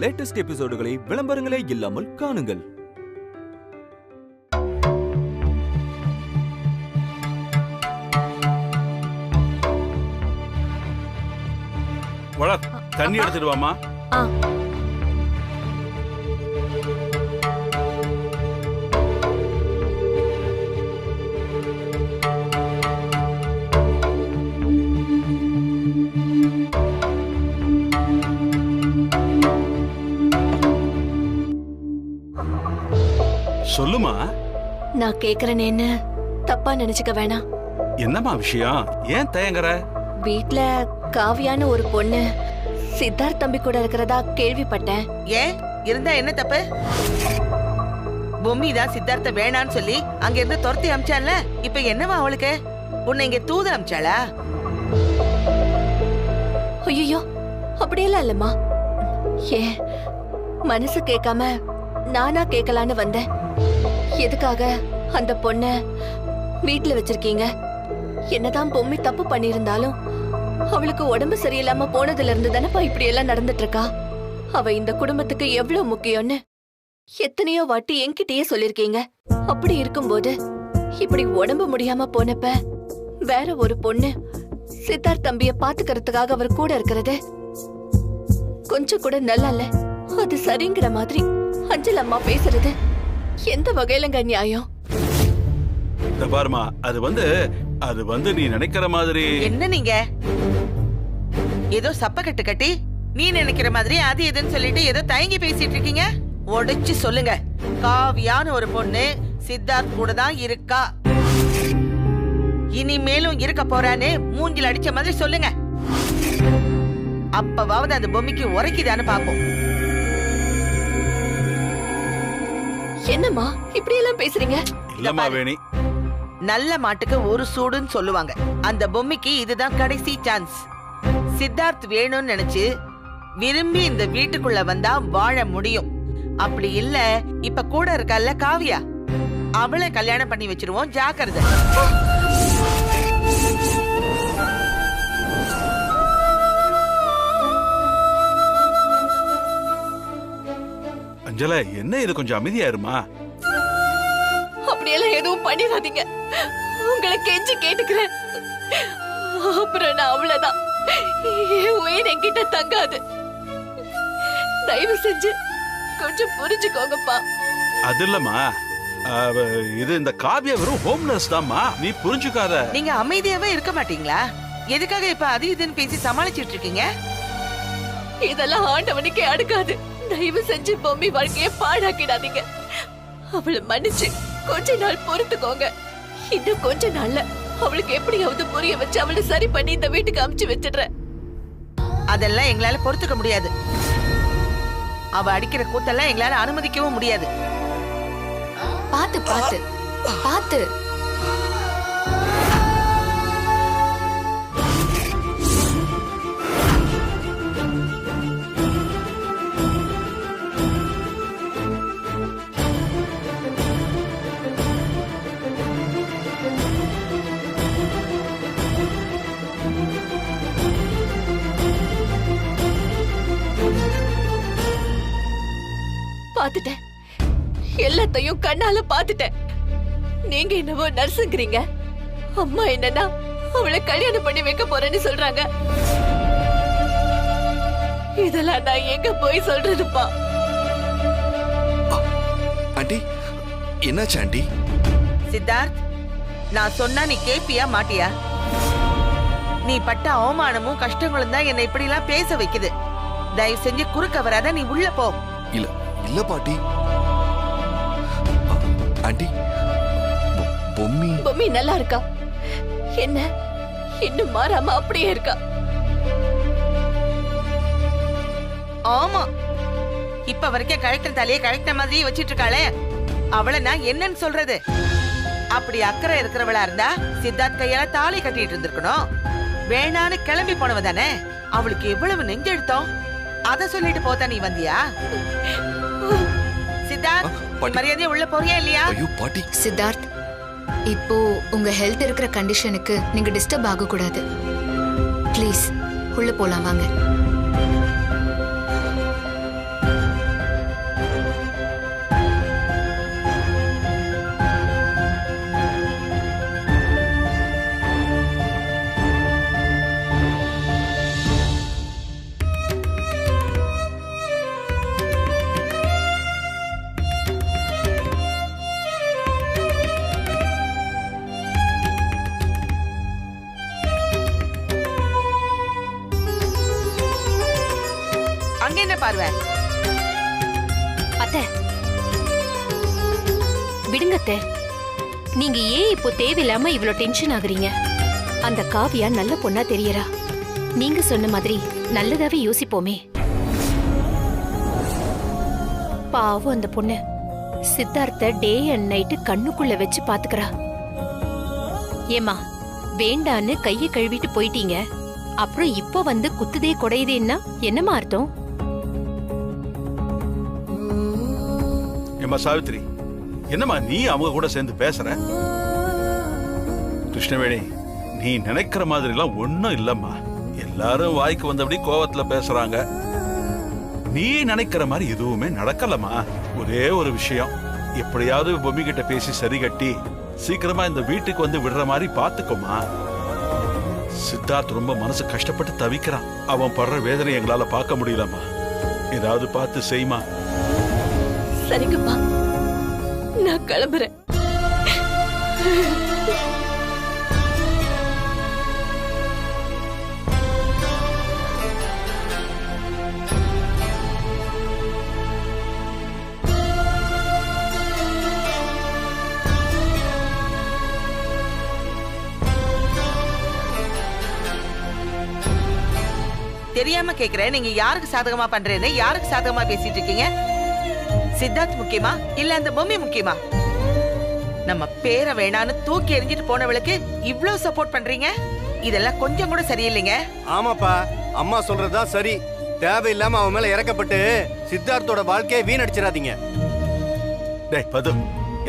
Latest எபிசோடுகளை விளம்பரங்களே இல்லாமல் காணுங்கள். தண்ணி எடுத்துடுவாமா. சொல்லுமா. நான் கேக்குறேன்னு தப்பா நினைச்சுக்க வேணாம். என்னம்மா விஷயம்? ஏன் தயங்குற? வீட்ல காவியான ஒரு பொண்ணு சித்தார்த் தம்பி கூட இருக்கிறதா கேள்விப்பட்டேன். ஏன் இருந்தா என்ன தப்பு? பொம்மி தான் சித்தார்த்த வேணான்னு சொல்லி அங்க இருந்து துரத்தி அமிச்சால. இப்ப என்னவா அவளுக்கு? உன்னை இங்க தூத அமிச்சாளா? ஐயோ, அப்படியெல்லாம் இல்லம்மா. ஏன் மனசு கேட்காம நானா கேட்கலான்னு வந்தேன். எதுக்காக அந்த பொண்ண வீட்டுல வச்சிருக்கீங்க? என்னதான் பொம்மி தப்பு பண்ணிருந்தாலும் அவளுக்கு உடம்பு சரியில்லாம போனதுல இருந்து தானப்பா இப்படி எல்லாம் நடந்துட்டு இருக்கா. அவ இந்த குடும்பத்துக்கு எவ்வளவு முக்கியம்னு எத்தனையோ வாட்டி என்கிட்டயே சொல்லிருக்கீங்க. அப்படி இருக்கும்போது இப்படி உடம்பு முடியாம போனப்ப வேற ஒரு பொண்ணு சித்தார்த் தம்பிய பாத்துக்கிறதுக்காக அவர் கூட இருக்கிறது கொஞ்சம் கூட நல்லா இல்ல. அது சரிங்கிற மாதிரி அஞ்சல் அம்மா பேசுறது எந்த வகையிலங்க நியாயம்? பாருமா, அது வந்து நீ நினைக்கிற மாதிரி. என்ன நீங்க ஏதோ சப்ப கட்டு கட்டி நீ நினைக்கிற மாதிரி அது எதுன்னு சொல்லிட்டு ஏதோ தயங்கி பேசிட்டு இருக்கீங்க. உடைச்சு சொல்லுங்க. காவியான ஒரு பொண்ணு சித்தார்த் கூட தான் இருக்கா. இனிமேலும் இருக்க போறான்னு மூஞ்சில் அடிச்ச மாதிரி சொல்லுங்க. அப்பவாவது அந்த பொம்மிக்கு உரைக்குதான்னு பாப்போம். என்னம்மா இப்படி எல்லாம் பேசுறீங்க? இல்லம்மா வேணி, நல்ல மாட்டுக்கு ஒரு சூடுன்னு சொல்லுவாங்க. அந்த பொம்மிக்கு இதுதான் கடைசி சான்ஸ். சித்தார்த் வேணும்னு நினைச்சு விரும்பி இந்த வீட்டுக்குள்ள வந்தா வாழ முடியும். அப்படி இல்ல இப்ப கூட இருக்கல்ல காவியா, அவளை கல்யாணம் பண்ணி வச்சிருவோம். ஜாக்கிரதை. அஞ்சல, என்ன இது? கொஞ்சம் அமைதியா இருமா. அப்படியெல்லாம் எதுவும் பண்ணிடாதீங்க. உங்களை கெஞ்சி கேட்டுக்கிறேன். அப்புறம் நான் அவ்வளவுதான். உயிர் என்கிட்ட தங்காது. தயவு செஞ்சு கொஞ்சம் புரிஞ்சுக்கோங்கப்பா. அது இல்லம்மா, இது இந்த காவியா வெறும் ஹோம்லெஸ் தான்மா. நீ புரிஞ்சுக்காத. நீங்க அமைதியாவே இருக்க மாட்டீங்களா? எதுக்காக இப்ப அது இதுன்னு பேசி சமாளிச்சிட்டு இருக்கீங்க? இதெல்லாம் ஆண்டவனுக்கே அடுக்காது. தயவு செஞ்சு பொம்மி வாழ்க்கைய பாழாக்கிடாதீங்க. அவளை மன்னிச்சு கொஞ்ச நாள் பொறுத்துக்கோங்க. இன்னும் கொஞ்ச நாள்ல அவளுக்கு எப்படியாவது புரிய வச்சு அவளை சரி பண்ணி இந்த வீட்டுக்கு அமுச்சு வச்சிடுறேன். அதெல்லாம் எங்களால பொறுத்துக்க முடியாது. அவ அடிக்கிற கூத்தெல்லாம் எங்களால அனுமதிக்கவும் முடியாது. பாத்து பாத்து பாத்து. பாத்துட்டேன், எல்லாத்தையும் கண்ணால பாத்துட்டேன். நீங்க என்னவோ நர்ஸுங்கிறீங்க. அம்மா என்னன்னா அவளை கல்யாணம் பண்ணி வைக்க போறேன்னு சொல்றாங்க. இதெல்லாம் நான் எங்க போய் சொல்றதுப்பா? ஆண்டி, என்னாச்சு ஆண்டி? சித்தார்த், நான் சொன்னா நீ கேப்பியா மாட்டியா? நீ பட்ட அவமானமும் கஷ்டங்களும் தான் என்னை இப்படி எல்லாம் பேச வைக்குது. தயவு செஞ்சு குறுக்க வராத. நீ உள்ள போ. இல்ல இல்ல பாட்டி. ஆண்டி, பொம்மி நல்லா இருக்கா? என்ன இன்னும் மாறாம அப்படியே இருக்கா? ஆமா, இப்ப வரைக்கும் கழட்ட தலையை கழட்ட மாதிரியே வச்சிட்டு இருக்காளே, அவளை நான் என்னன்னு சொல்றது? அப்படி அக்கறை இருக்கிறவளா இருந்தா சித்தார்த் கையால தாலி கட்டிட்டு இருந்திருக்கணும். வேணான்னு கிளம்பி போனவ தானே. அவளுக்கு எவ்வளவு நெஞ்செடுத்தோம். அத சொல்லிட்டு போத்தா நீ வந்தியா? சித்தார்த், மரியாதையா உள்ள போறியா இல்லையா? ஐயோ பாட்டி. சித்தார்த், இப்போ உங்க ஹெல்த் இருக்கிற கண்டிஷனுக்கு நீங்க டிஸ்டர்ப் ஆக கூடாது. ப்ளீஸ் உள்ள போலாம் வாங்க. பார்வை. அத்தை விடுங்க அத்தை. நீங்க ஏன் இப்போ தேவையில்லாம இவ்ளோ டென்ஷன் ஆகுறீங்க? அந்த காவியா நல்ல பொண்ணா தெரியறா. நீங்க சொன்ன மாதிரி நல்லதாவே யோசிப்போமே. பாவம் அந்த பொண்ணு சித்தார்த்த டே அண்ட் நைட்டு கண்ணுக்குள்ள வச்சு பாத்துக்கறா. ஏமா வேண்டான்னு கைய கழுவிட்டு போயிட்டீங்க, அப்புறம் இப்போ வந்து குத்துதே கொடையுதேன்னா என்னமா அர்த்தம்? ஏம்மா சாவித்ரி, என்னம்மா நீ அவங்க கூட சேர்ந்து பேசுற? கிருஷ்ணவேணி, நீ நினைக்கிற மாதிரி எல்லாம் ஒண்ணும் இல்லம்மா. எல்லாரும் வாய்க்கு வந்தபடி கோவத்துல பேசுறாங்க. நீ நினைக்கிற மாதிரி எதுவுமே நடக்கலம்மா. ஒரே ஒரு விஷயம், எப்படியாவது பொம்மி கிட்ட பேசி சரி கட்டி சீக்கிரமா இந்த வீட்டுக்கு வந்து விடுற மாதிரி பாத்துக்கோமா. சித்தார்த் ரொம்ப மனசு கஷ்டப்பட்டு தவிக்கிறான். அவன் படுற வேதனை எங்களால பார்க்க முடியலம்மா. ஏதாவது பார்த்து செய்மா. சரிங்கப்பா, நான் கிளம்புறேன். தெரியாம கேக்குறேன், நீங்க யாருக்கு சாதகமா பண்றேன்னு யாருக்கு சாதகமா பேசிட்டு இருக்கீங்க? சித்தார்த் முக்கியமா இல்ல அந்த பொம்மி முக்கியமா? நம்ம பேரை வேணான்னு தூக்கி எறிஞ்சிட்டு போனவளுக்கு இவ்ளோ சப்போர்ட் பண்றீங்க, இதெல்லாம் கொஞ்சம் கூட சரியில்லைங்க. ஆமாப்பா, அம்மா சொல்றதுதான் சரி. தேவையில்லாம அவன் மேல இறக்கப்பட்டு சித்தார்த்தோட வாழ்க்கையை வீணடிச்சிடாதீங்க. டேய் பது,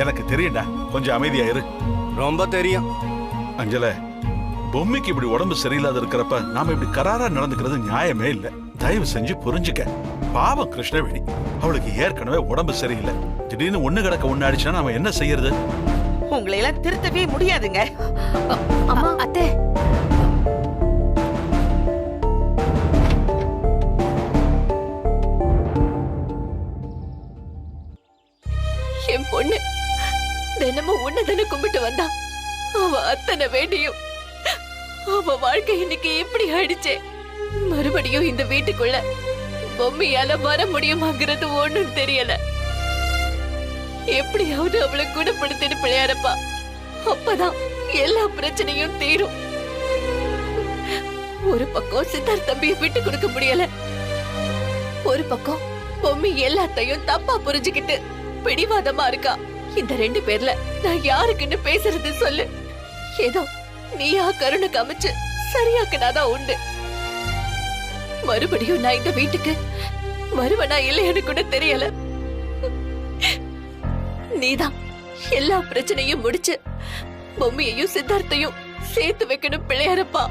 எனக்கு தெரியும்டா, கொஞ்சம் அமைதியா இரு. ரொம்ப தெரியும். அஞ்சல, பொம்மைக்கு இப்படி உடம்பு சரியில்லாத இருக்கிறப்ப நாம இப்படி கராரா நடந்துக்கிறது நியாயமே இல்ல. தயவு செஞ்சு புரிஞ்சுக்க. பாவம் கிருஷ்ணவேணி, அவளுக்கு ஏற்கனவே உடம்பு சரியில்லை. திடீர்னு ஒண்ணு கிடக்க ஒண்ணு ஆயிடுச்சுன்னா நாம என்ன செய்யறது? உங்களை எல்லாம் திருத்தவே முடியாதுங்க. அம்மா அத்தை, என் பொண்ணு தினமும் உன்னதான கும்பிட்டு வந்தா. அவ அத்தனை வேண்டியும் அவ வாழ்க்கை இன்னைக்கு எப்படி ஆயிடுச்சே. மறுபடியும் இந்த வீட்டுக்குள்ள பொம்மையால வர முடியுமாங்கிறது ஒண்ணும் தெரியல. எப்படியாவது அவளை குணப்படுத்திட்டு பிள்ளையாரப்பா, அப்பதான் எல்லா பிரச்சனையும் தீரும். ஒரு பக்கம் சித்தார்த் தம்பியை விட்டு கொடுக்க முடியல, ஒரு பக்கம் பொம்மி எல்லாத்தையும் தப்பா புரிஞ்சுக்கிட்டு பிடிவாதமா இருக்கா. இந்த ரெண்டு பேர்ல நான் யாருக்குன்னு பேசுறது சொல்லு. ஏதோ நீயா கருணை காமிச்சு சரியாக்குனாதான் உண்டு. மறுபடியும் நான் இந்த வீட்டுக்கு வருவனா இல்லையான்னு கூட தெரியல. நீதான் எல்லா பிரச்சனையும் முடிச்சு பொம்மியையும் சித்தார்த்தையும் சேர்த்து வைக்கணும் பிள்ளையாரப்பா.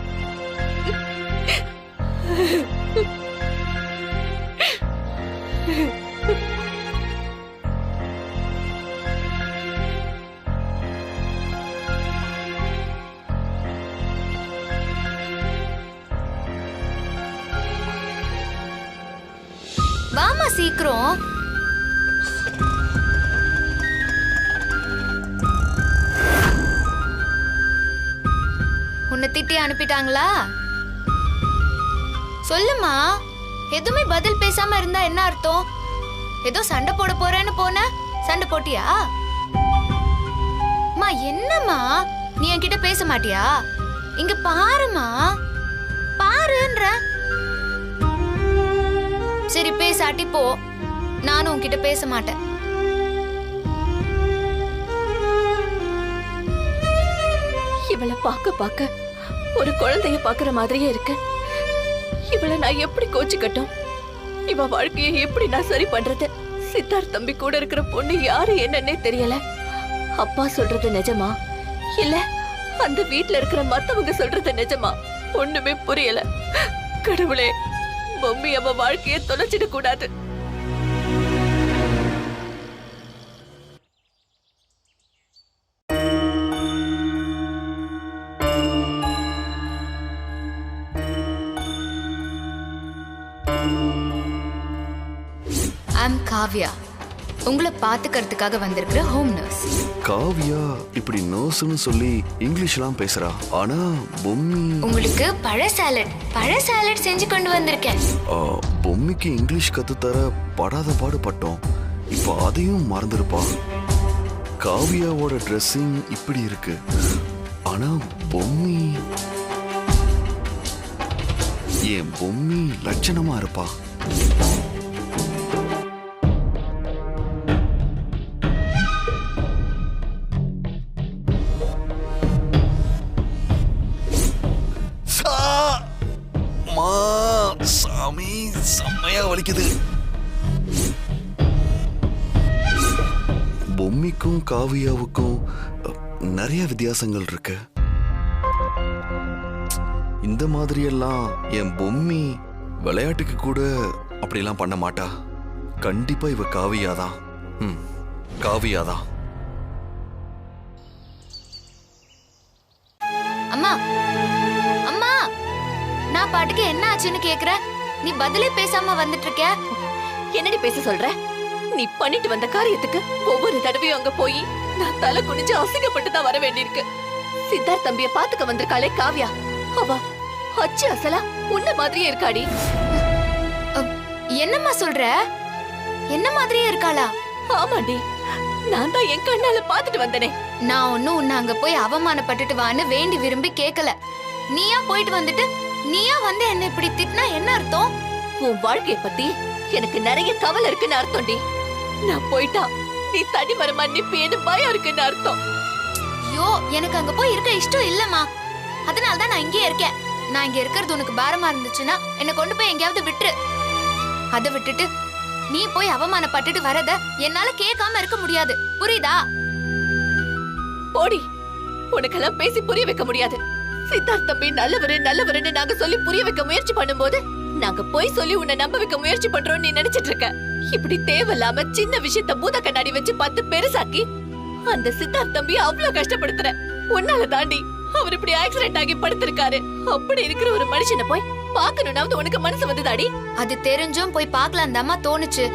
வாமா சீக்கிரம். உன்னை திட்டி அனுப்பிட்டாங்களா? சொல்லுமா. எதுவுமே பதில் பேசாம இருந்தா என்ன அர்த்தம்? ஏதோ சண்டை போட போறேன்னு போன, சண்டை போட்டியா? மா என்னம்மா, நீ என்கிட்ட பேச மாட்டியா? இங்க பாருமா, பாருன்ற. சரி பேசாட்டி போ, நானும் உன்கிட்ட பேச மாட்டேன். இவளை பார்க்க ஒரு குழந்தைய பாக்குற மாதிரியே இருக்கு. இவளை நான் எப்படி கோச்சுக்கட்டும்? இவ வாழ்க்கையை எப்படி நான் சரி பண்றது? சித்தார்த் தம்பி கூட இருக்கிற பொண்ணு யாரு என்னன்னே தெரியல. அப்பா சொல்றது நிஜமா இல்ல அந்த வீட்ல இருக்கிற மத்தவங்க சொல்றது நிஜமா? ஒண்ணுமே புரியல. கடவுளே, பொம்மி அவ வாழ்க்கையை தொலைச்சிட கூடாது. ஐம் காவ்யா, உங்களை பாத்துக்கிறதுக்காக வந்திருக்கிற ஹோம் நர்ஸ். காவியா இப்படி நர்ஸ்னு சொல்லி இங்கிலீஷ்லாம் பேசுறா. ஆனா பொம்மி உங்களுக்கு பழ சாலட் செஞ்சு கொண்டு வந்திருக்கேன். பொம்மிக்கு இங்கிலீஷ் கத்துத்தர படாத பாடுபட்டோம். இப்போ அதையும் மறந்துருப்பா. காவியாவோட ட்ரெஸ்ஸிங் இப்படி இருக்கு. ஆனா பொம்மி என் பொம்மி லட்சணமா இருப்பா. சாமி செம்மையா வலிக்குது. பொம்மிக்கும் காவியாவுக்கும் நிறைய வித்தியாசங்கள் இருக்கு. இந்த மாதிரி எல்லாம் என் பொம்மி விளையாட்டுக்கு கூட அப்படிலாம் பண்ண மாட்டா. கண்டிப்பா இவ காவியாதான். காவியாதான். அம்மா அம்மா, நான் பாட்டுக்கு என்ன ஆச்சுன்னு கேக்குற, நீ பதிலே பேசாம வந்துட்டு இருக்க. என்னடி பேச சொல்ற? நீ பண்ணிட்டு வந்த காரியத்துக்கு ஒவ்வொரு தடவையும் அங்க போய் நான் தலை குனிஞ்சு அசிங்கப்பட்டு தான் வர வேண்டியிருக்கு. சித்தார்த் தம்பிய பாத்துக்க வந்திருக்காளே காவியா, அவ அச்சு அசலா உன்ன மாதிரியே இருக்காடி. என்னம்மா சொல்ற? என்ன மாதிரியே இருக்காளா? ஆமாண்டி, நான் தான் என் கண்ணால பாத்துட்டு வந்தனே. நான் ஒன்னும் உன்னை அங்க போய் அவமானப்பட்டுட்டு வான்னு வேண்டி விரும்பி கேட்கல. நீயா போயிட்டு வந்துட்டு நீயா வந்து என்ன இப்படி திட்டினா என்ன அர்த்தம்? உன் வாழ்க்கைய பத்தி எனக்கு நிறைய கவலை இருக்குன்னு அர்த்தம்டி. நான் போயிட்டா நீ தனி மரமா நிப்பேன்னு பயம் இருக்குன்னு அர்த்தம். ஐயோ, எனக்கு அங்க போய் இருக்க இஷ்டம் இல்லம்மா. அதனாலதான் நான் இங்கே இருக்கேன். நான் இங்க இருக்கிறது உனக்கு பாரமா இருந்துச்சுன்னா என்ன கொண்டு போய் எங்கேயாவது விட்டுரு. அதை விட்டுட்டு நீ போய் அவமானப்பட்டுட்டு வரத என்னால கேட்காம இருக்க முடியாது. புரியுதா? போடி, உனக்கெல்லாம் பேசி புரிய வைக்க முடியாது. சித்தார்த் தம்பி நல்லவருன்னு நாங்க சொல்லி புரிய வைக்க முயற்சி பண்ணும்போது நாங்க போய் சொல்லி உன்னை நம்ப வைக்க முயற்சி பண்றோம் நீ நினைச்சிட்டு இருக்க. இப்படி தேவையில்லாம சின்ன விஷயத்த பூத கண்ணாடி வச்சு பார்த்து பெருசாக்கி அந்த சித்தார்த் தம்பி அவ்வளவு கஷ்டப்படுத்துற. உன்னால தாண்டி அவர் இப்படி ஆக்சிடென்ட் ஆகி படுத்திருக்காரு. அப்படி இருக்கிற ஒரு மனுஷனை போய் பாக்கணும்னாவது உனக்கு மனசு வந்துதாடி? அது தெரிஞ்சும் போய் பாக்கலாம் தாமா தோணுச்சு.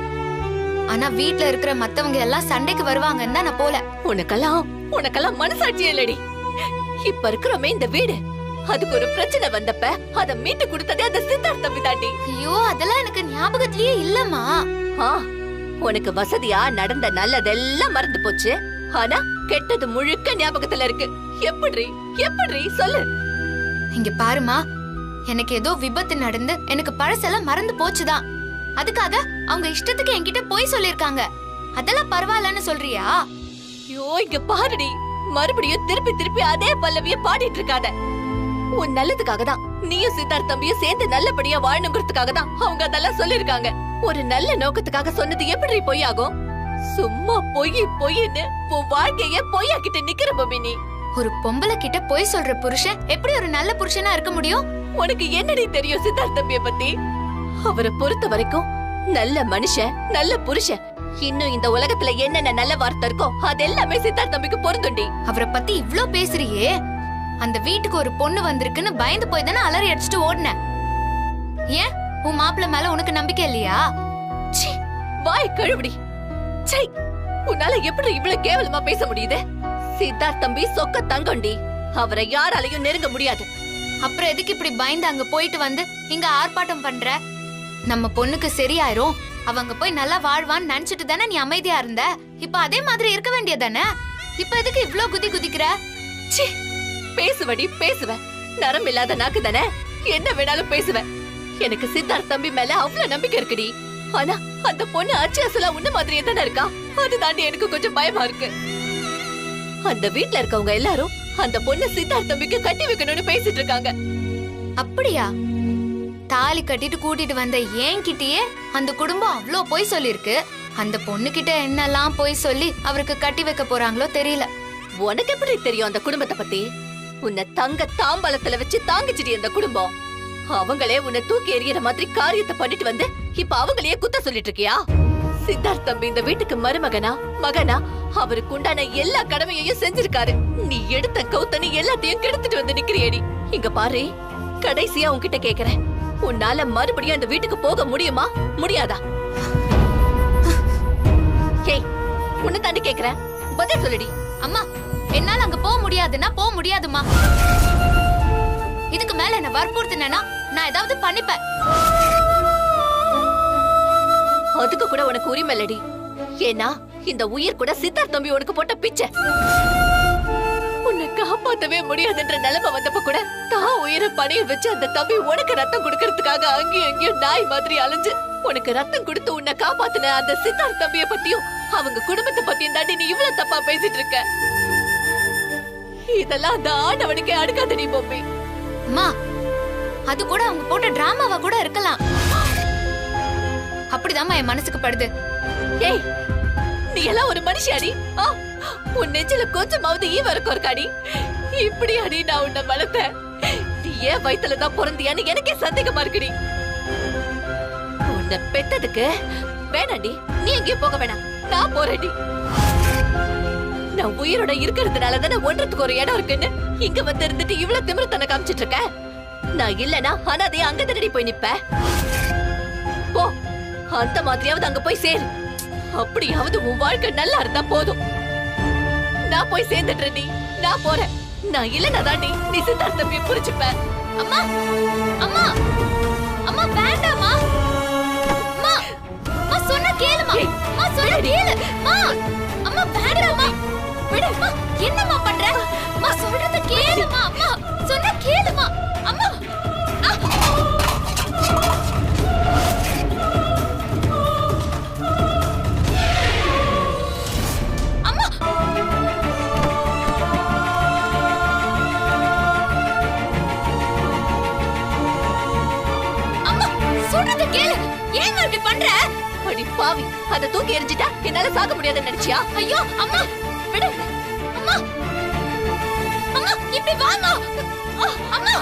ஆனா வீட்டுல இருக்கிற மத்தவங்க எல்லாம் சண்டைக்கு வருவாங்கன்னு தான் நான் போல. உனக்கெல்லாம் மனசாட்சியே இல்லடி. இப்ப இருக்கிறோமே இந்த வீடு, அதுக்கு ஒரு பிரச்சனை வந்தப்ப அத மீட்டு கொடுத்ததே அந்த சித்தார்த் தம்பி தாண்டி. ஐயோ, அதெல்லாம் எனக்கு ஞாபகத்திலேயே இல்லம்மா. உனக்கு வசதியா நடந்த நல்லதெல்லாம் மறந்து போச்சு. ஆனா கெட்டது முழுக்க ஞாபகத்துல இருக்கு. எப்படி சொல்லு. இங்க பாருமா, எனக்கு ஏதோ விபத்து நடந்து எனக்கு பழசெல்லாம் மறந்து போச்சுதான். அதுக்காக அவங்க இஷ்டத்துக்கு என்கிட்ட போய் சொல்லிருக்காங்க. அதெல்லாம் பரவாயில்லன்னு சொல்றியா? ஐயோ, இங்க பாருடி, மறுபடியும் திருப்பி அதே பல்லவிய பாடிட்டு இருக்காத. உன் நல்லதுக்காக தான் நீயும் சித்தார்த் தம்பியும் சேர்ந்து நல்லபடியா வாழணுங்கிறதுக்காக தான் அவங்க அதெல்லாம் சொல்லிருக்காங்க. ஒரு நல்ல நோக்கத்துக்காக சொன்னது எப்படி பொய் ஆகும்? சும்மா பொய்ன்னு உன் வாழ்க்கைய பொய்யாக்கிட்டு நிக்கிற பொம்மினி. ஒரு பொம்பளை கிட்ட பொய் சொல்ற புருஷன் எப்படி ஒரு நல்ல புருஷனா இருக்க முடியும்? உனக்கு என்னடி தெரியும் சித்தார்த் தம்பிய பத்தி? அவரை பொறுத்த வரைக்கும் நல்ல மனுஷன், நல்ல புருஷன். இன்னும் இந்த உலகத்துல என்னென்ன நல்ல வார்த்தை இருக்கோ அது எல்லாமே சித்தார்த் தம்பிக்கு பொருந்துண்டி. அவரை பத்தி இவ்ளோ பேசுறியே, அந்த வீட்டுக்கு ஒரு பொண்ணு வந்திருக்குன்னு பயந்து போய் தானே அலறி அடிச்சுட்டு ஓடுன. ஏன் உன் மாப்பிள்ள மேல உனக்கு நம்பிக்கை இல்லையா? வாய் கழுவுடி. உன்னால எப்படி இவ்வளவு கேவலமா பேச முடியுது? சித்தார்த் தம்பி சொக்க தங்கண்டி, அவரை யாராலையும் நெருங்க முடியாது. அப்புறம் எதுக்கு இப்படி பயந்து அங்க போயிட்டு வந்து இங்க ஆர்ப்பாட்டம் பண்ற? நம்ம பொண்ணுக்கு சரியாயிரும், அவங்க போய் நல்லா வாழ்வான்னு நினைச்சிட்டு தானே நீ அமைதியா இருந்த. இப்ப அதே மாதிரி இருக்க வேண்டியதானே? இப்ப எதுக்கு இவ்ளோ குதிக்கிற? பேசுவ. நரம் இல்லாத நாக்கு தானே, என்ன வேணாலும் பேசுவ. எனக்கு சித்தார்த் தம்பி மேல அவ்வளவு நம்பிக்கை இருக்குடி. ஆனா அந்த பொண்ணு அச்சு அசலா உன்ன மாதிரியே தானே இருக்கா. அது தாண்டி எனக்கு கொஞ்சம் பயமா இருக்கு. அந்த வீட்ல இருக்கவங்க எல்லாரும் அந்த பொண்ணு சித்தார்த் தம்பிக்கு கட்டி வைக்கணும்னு பேசிட்டு இருக்காங்க. அப்படியா? தாலி கட்டிட்டு கூட்டிட்டு வந்த ஏன் கிட்டயே அந்த குடும்பம் அவ்ளோ போய் சொல்லிருக்கு. அந்த பொண்ணு கிட்ட என்னெல்லாம் போய் சொல்லி அவருக்கு கட்டி வைக்க போறாங்களோ தெரியல. உனக்கு எப்படி தெரியும் அந்த குடும்பத்தை பத்தி? உன்னை தங்க தாம்பாளத்துல வச்சு தாங்கிச்சிடி அந்த குடும்பம். அவங்களே உன்னை தூக்கி எறிகிற மாதிரி காரியத்தை பண்ணிட்டு வந்து இப்ப அவங்களையே குத்த சொல்லிட்டு இருக்கியா? சித்தார்த் தம்பி இந்த வீட்டுக்கு மகனா அவருக்கு உண்டான எல்லா கடமையையும் செஞ்சிருக்காரு. நீ எடுத்த கௌத்தனி எல்லாத்தையும் கெடுத்துட்டு வந்து நிக்கிறியேடி. இங்க பாரு, கடைசியா உன்கிட்ட கேக்குறேன், உன்னால மறுபடியும் அந்த வீட்டுக்கு போக முடியுமா முடியாதா? உன்னை தாண்டி கேக்குறேன், பதில் சொல்லுடி. அம்மா என்னால அங்க போக முடியாதுன்னா போக முடியாதுமா. இதுக்கு மேல என்ன வற்புறுத்தினா நான் ஏதாவது பண்ணிப்பேன். அதுக்கு கூட உனக்கு உரிமை இல்லடி. ஏன்னா இந்த உயிர் கூட சித்தார்த் தம்பி உனக்கு போட்ட பிச்சை. உன்னை காப்பாத்தவே முடியாதுன்ற நிலைமை வந்தப்ப கூட தான் உயிரை பணைய வச்சு அந்த தம்பி உனக்கு ரத்தம் கொடுக்கறதுக்காக அங்கேயும் எங்கேயும் நாய் மாதிரி அலைஞ்சு உனக்கு ரத்தம் கொடுத்து உன்னை காப்பாத்தின அந்த சித்தார்த் தம்பிய பத்தியும் அவங்க குடும்பத்தை பத்தியும் தாண்டி நீ இவ்வளவு தப்பா பேசிட்டு இருக்க. இதெல்லாம் அந்த ஆண்டவனுக்கே அடுக்காதடி பொம்மி. அம்மா அது கூட அவங்க போட்ட டிராமாவா கூட இருக்கலாம். அப்படிதாம்மா என் மனசுக்கு படுது. ஏய், நீ எல்லாம் ஒரு மனுஷியாடி? உன் நெஞ்சில கொஞ்சமாவது ஈவ இருக்காடி? இப்படி அடி நான் உன்னை வளர்த்தேன். நீ ஏன் வயிற்றுலதான் பிறந்தியான்னு எனக்கே சந்தேகமா இருக்குடி. உன்னை பெத்ததுக்கு வேணாண்டி, நீ எங்கேயும் போக வேணாம், நான் போறேன்டி. நான் உயிரோட இருக்கிறதுனால தானே ஒன்றத்துக்கு ஒரு இடம் இருக்குன்னு இங்க வந்து இருந்துட்டு இவ்வளவு திமிரத்தனை காமிச்சிட்டு இருக்க. நான் இல்லனா அனாதையா அங்க தண்ணி போய் நிப்ப. போ, அந்த மாதிரியாவது அங்க போய் சேரு. அப்படியாவது உன் வாழ்க்கை நல்லா இருந்தா போதும். நான் போய் சேர்ந்துடுறேன். நான் போறேன். நான் இல்லனா தாண்டி நீ சித்தார்த்த தம்பியை புரிச்சுப்ப. அம்மா அம்மா அம்மா வேண்டாமா. அம்மா அம்மா சொன்னா கேளுமா. அம்மா சொன்னா கேளு. அம்மா அம்மா வேண்டாமா. விடு. அம்மா என்னம்மா பண்ற? அம்மா சொல்றத கேளுமா. அம்மா சொன்னா கேளுமா. அம்மா பாவி, அத தூக்கி எறிஞ்சிட்டா என்னால சாக முடியாதுன்னு நினைச்சியா? ஐயோ அம்மா விடு. அம்மா அம்மா இப்படி வாமா. அம்மா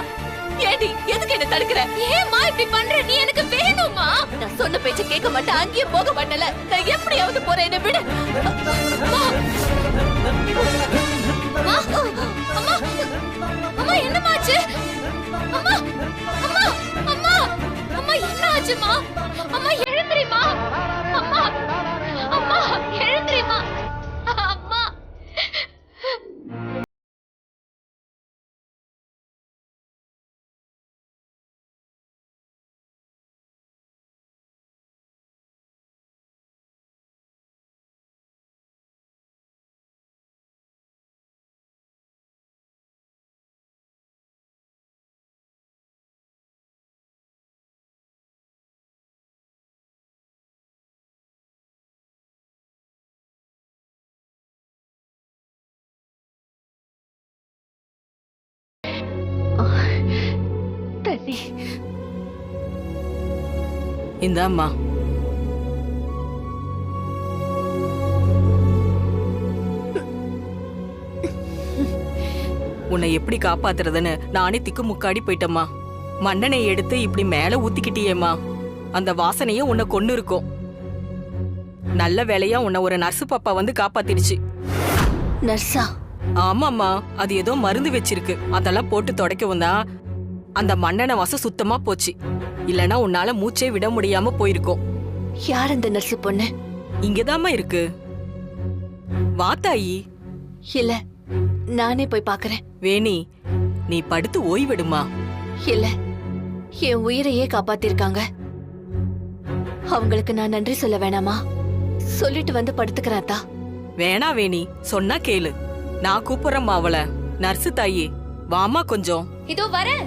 ஏடி எதுக்கு என்ன தடுக்கற? ஏம்மா இப்படி பண்ற? நீ எனக்கு வேணுமா? நான் சொன்ன பேச்ச கேட்க மாட்டேன், அங்கேயே போக மாட்டேல. நான் எப்படியாவது போறேன், என்ன விடு. அம்மா அம்மா அம்மா என்னமாச்சு? அம்மா அம்மா அம்மா அம்மா என்ன ஆச்சுமா? அம்மா எழுந்திரிமா. அம்மா அம்மா எழுந்திரிமா. அம்மா தண்ணி இந்தாம்மா. உன்னை எப்படி காப்பாத்துறதுன்னு நானே திக்கு முக்காடி போயிட்டம்மா. மண்ணெண்ணை எடுத்து இப்படி மேல ஊத்திக்கிட்டியேம்மா. அந்த வாசனையே உன்னை கொண்டு இருக்கும். நல்ல வேலையா உன்னை ஒரு நர்ஸ் பாப்பா வந்து காப்பாத்திடுச்சு. நர்ஸா? ஆமாம்மா, அது ஏதோ மருந்து வச்சிருக்கு. அதெல்லாம் போட்டு துடைக்கவும் தான் அந்த மண்ணெண்ணெய் வாசம் சுத்தமா போச்சு. இல்லனா உன்னால மூச்சே விட முடியாம போயிருக்கும். யார் அந்த நர்ஸ் பொண்ணு? இங்கதாம்மா இருக்கு. வாத்தாயி. இல்ல, நானே போய் பாக்குறேன். வேணி, நீ படுத்து ஓய்வெடுமா. இல்ல, என் உயிரையே காப்பாத்திருக்காங்க. அவங்களுக்கு நான் நன்றி சொல்ல வேணாமா? சொல்லிட்டு வந்து படுத்துக்கிறாத்தா. வேணா வேணி, சொன்னா கேளு. நான் கூப்பிடுறேம்மா அவளை. நர்ஸு தாயி வாமா கொஞ்சம். இதோ வரேன்.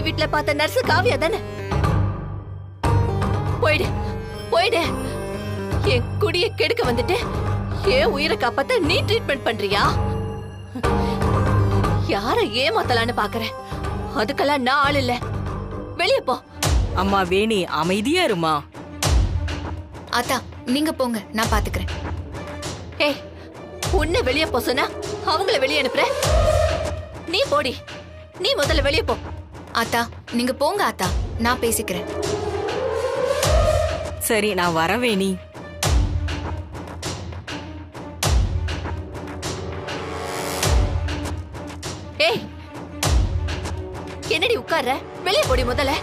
வீட்ல பார்த்த நர்ஸ் காவியா தானே? போயிடு போயிடு. என் குடியை கெடுக்க வந்துட்டு ஏன் உயிரை காப்பாத்த நீ ட்ரீட்மெண்ட் பண்றியா? யார ஏமாத்தலான்னு பாக்குறேன். அதுக்கெல்லாம் நான் ஆள் இல்ல. வெளியே போ. அம்மா வேணி, அமைதியா இருமா. ஆத்தா நீங்க போங்க, நான் பாத்துக்கிறேன். ஏய், உன்னை வெளியே போ சொன்னா அவங்கள வெளியே அனுப்புற? நீ போடி. நீ முதல்ல வெளியே போ. ஆத்தா நீங்க போங்க ஆத்தா, நான் பேசிக்கிறேன். சரி நான் வரவேணி. ஏய், என்னடி உட்கார்ற? வெளியே போடி முதல்ல.